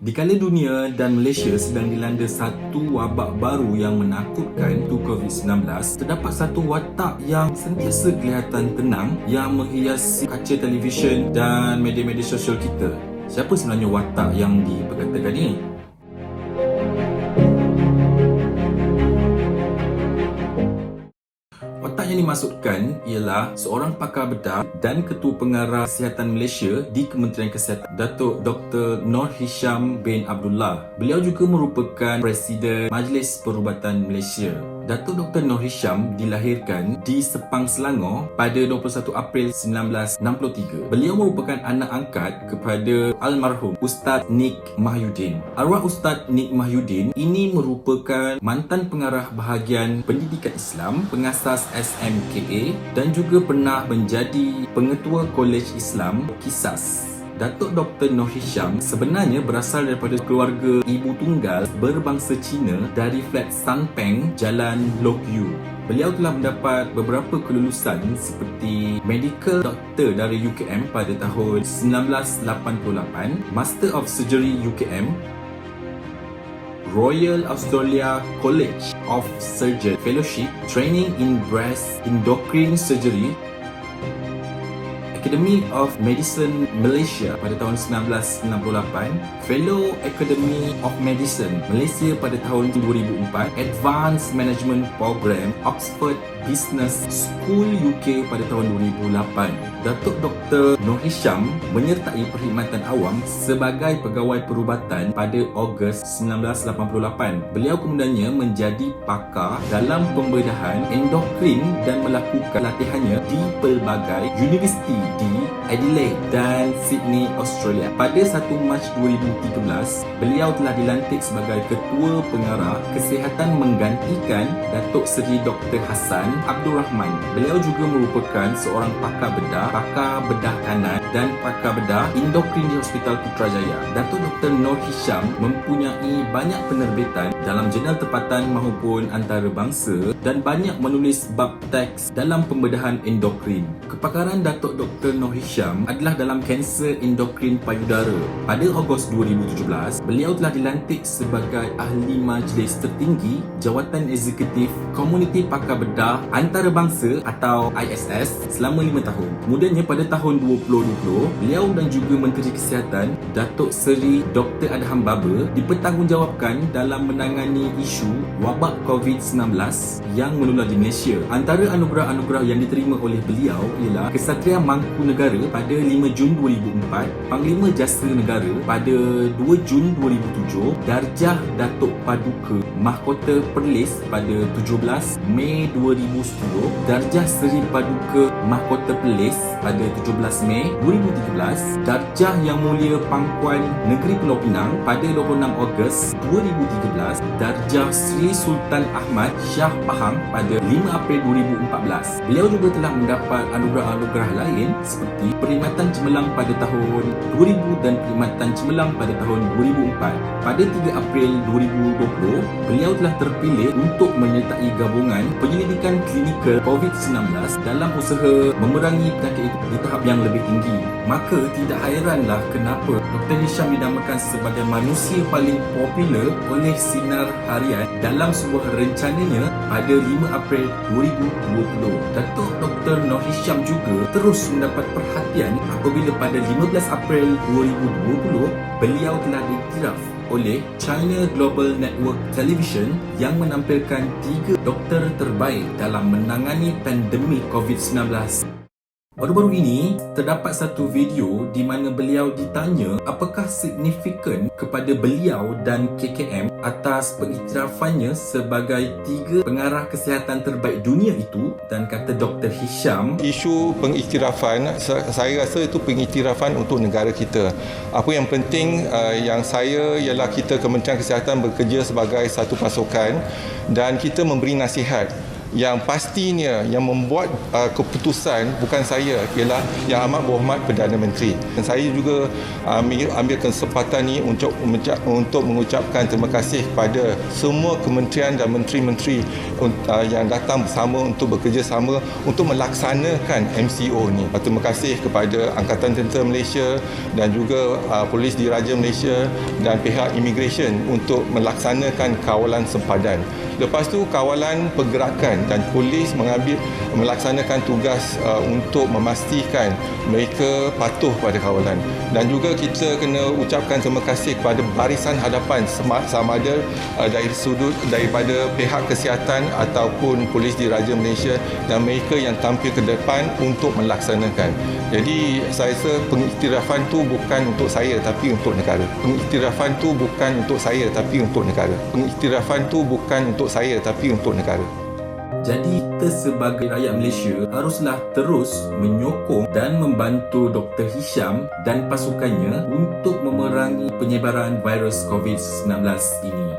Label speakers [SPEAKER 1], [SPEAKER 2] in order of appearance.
[SPEAKER 1] Dikala dunia dan Malaysia sedang dilanda satu wabak baru yang menakutkan, iaitu COVID-19, terdapat satu watak yang sentiasa kelihatan tenang yang menghiasi kaca televisyen dan media-media sosial kita. Siapa sebenarnya watak yang diperkatakan ini? Watak yang dimaksudkan ialah seorang pakar bedah dan Ketua Pengarah Kesihatan Malaysia di Kementerian Kesihatan, Datuk Dr. Noor Hisham bin Abdullah. Beliau juga merupakan Presiden Majlis Perubatan Malaysia. Datuk Dr. Noor Hisham dilahirkan di Sepang, Selangor pada 21 April 1963. Beliau merupakan anak angkat kepada almarhum Ustaz Nik Mahyudin. Arwah Ustaz Nik Mahyudin ini merupakan mantan pengarah bahagian pendidikan Islam, pengasas SMKA dan juga pernah menjadi pengetua Kolej Islam Kisas. Datuk Dr. Noor Hisham sebenarnya berasal daripada keluarga ibu tunggal berbangsa Cina dari flat Sanpeng, Jalan Lok Yu. Beliau telah mendapat beberapa kelulusan seperti Medical Doctor dari UKM pada tahun 1988, Master of Surgery UKM, Royal Australia College of Surgeons Fellowship, Training in Breast Endocrine Surgery, Academy of Medicine Malaysia pada tahun 1998, Fellow Academy of Medicine Malaysia pada tahun 2004, Advanced Management Program Oxford Business School UK pada tahun 2008. Datuk Dr. Noor Hisham menyertai perkhidmatan awam sebagai pegawai perubatan pada Ogos 1988. Beliau kemudiannya menjadi pakar dalam pembedahan endokrin dan melakukan latihannya di pelbagai universiti di Adelaide dan Sydney, Australia. Pada 1 Mac 2013, beliau telah dilantik sebagai Ketua Pengarah Kesihatan menggantikan Datuk Seri Dr. Hassan Abdul Rahman. Beliau juga merupakan seorang pakar bedah kanan dan pakar bedah endokrin di Hospital Putrajaya. Datuk Dr. Noor Hisham mempunyai banyak penerbitan dalam jurnal tempatan maupun antarabangsa dan banyak menulis bab teks dalam pembedahan endokrin. Kepakaran Datuk Dr. Noor Hisham adalah dalam kanser endokrin payudara. Pada Ogos 2017, beliau telah dilantik sebagai Ahli Majlis Tertinggi Jawatan Eksekutif Komuniti Pakar Bedah Antarabangsa atau ISS selama 5 tahun. Kemudiannya pada tahun 2020, beliau dan juga Menteri Kesihatan Datuk Seri Dr. Adham Baba dipertanggungjawabkan dalam menangani isu wabak COVID-19 yang menular di Malaysia. Antara anugerah-anugerah yang diterima oleh beliau ialah Kesatria Mangku Negara pada 5 Jun 2004, Panglima Jasa Negara pada 2 Jun 2007, Darjah Datuk Paduka Mahkota Perlis pada 17 Mei 2010, Darjah Seri Paduka Mahkota Perlis pada 17 Mei 2013, Darjah Yang Mulia Pangkuan Negeri Pulau Pinang pada 26 Ogos 2013, Darjah Sri Sultan Ahmad Shah Pahang pada 5 April 2014. Beliau juga telah mendapat anugerah-anugerah lain seperti Perkhidmatan Cemerlang pada tahun 2000 dan Perkhidmatan Cemerlang pada tahun 2004. Pada 3 April 2020, beliau telah terpilih untuk menyertai gabungan penyelidikan klinikal COVID-19 dalam usaha memerangi penyakit itu di tahap yang lebih tinggi. Maka tidak hairanlah kenapa Dr. Hisham dinamakan sebagai manusia paling popular oleh Sinar Harian dalam sebuah rencananya pada 5 April 2020. Datuk Dr. Noor Hisham juga terus mendapat perhatian apabila pada 15 April 2020 beliau telah diiktiraf oleh China Global Network Television yang menampilkan 3 doktor terbaik dalam menangani pandemik COVID-19. Baru-baru ini, terdapat satu video di mana beliau ditanya apakah signifikan kepada beliau dan KKM atas pengiktirafannya sebagai 3 pengarah kesihatan terbaik dunia itu, dan kata Dr. Hisham,
[SPEAKER 2] isu pengiktirafan, saya rasa itu pengiktirafan untuk negara kita. Apa yang penting yang saya ialah kita Kementerian Kesihatan bekerja sebagai satu pasukan dan kita memberi nasihat Yang pastinya yang membuat keputusan bukan saya, ialah Yang Amat Berhormat Perdana Menteri. Dan saya juga ambil kesempatan ini untuk mengucapkan terima kasih kepada semua kementerian dan menteri-menteri yang datang bersama untuk bekerjasama untuk melaksanakan MCO ni. Terima kasih kepada Angkatan Tentera Malaysia dan juga Polis Diraja Malaysia dan pihak Immigration untuk melaksanakan kawalan sempadan. Lepas tu kawalan pergerakan dan polis melaksanakan tugas untuk memastikan mereka patuh pada kawalan. Dan juga kita kena ucapkan terima kasih kepada barisan hadapan sama ada daripada pihak kesihatan ataupun Polis Diraja Malaysia dan mereka yang tampil ke depan untuk melaksanakan. Jadi saya rasa pengiktirafan tu bukan untuk saya tapi untuk negara. Pengiktirafan tu bukan untuk saya tapi untuk negara. Pengiktirafan tu bukan untuk saya tapi untuk negara.
[SPEAKER 1] Jadi kita sebagai rakyat Malaysia haruslah terus menyokong dan membantu Dr. Hisham dan pasukannya untuk memerangi penyebaran virus COVID-19 ini.